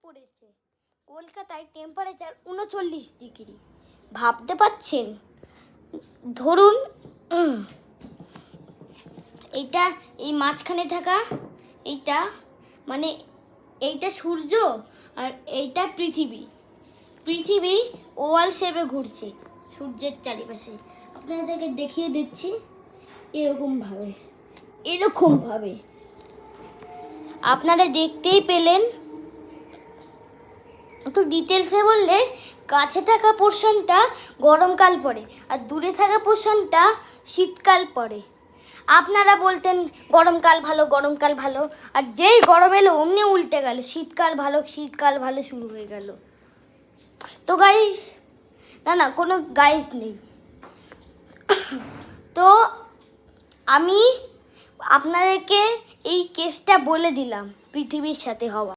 পড়েছে। কলকাতায় temperature 39 degree. ভাবতে পারছেন? ধরুন এইটা, এই মাঝখানে থাকা এইটা মানে এইটা সূর্য আর এইটা পৃথিবী। পৃথিবী ওভাল শেপে ঘুরছে সূর্যের চারিপাশে। আপনাদেরকে দেখিয়ে দিচ্ছি এরকমভাবে আপনারা দেখতেই পেলেন। একটু ডিটেলসে বললে, কাছে থাকা পোর্শনটা গরমকাল পড়ে আর দূরে থাকা পোর্শনটা শীতকাল পড়ে। আপনারা বলতেন গরমকাল ভালো, আর যেই গরম এলো অমনি উল্টে গেল, শীতকাল ভালো শুরু হয়ে গেল। তো গাইস, না কোনো গাইস নেই। তো আমি আপনাদেরকে এই কেসটা বলে দিলাম পৃথিবীর সাথে হওয়া।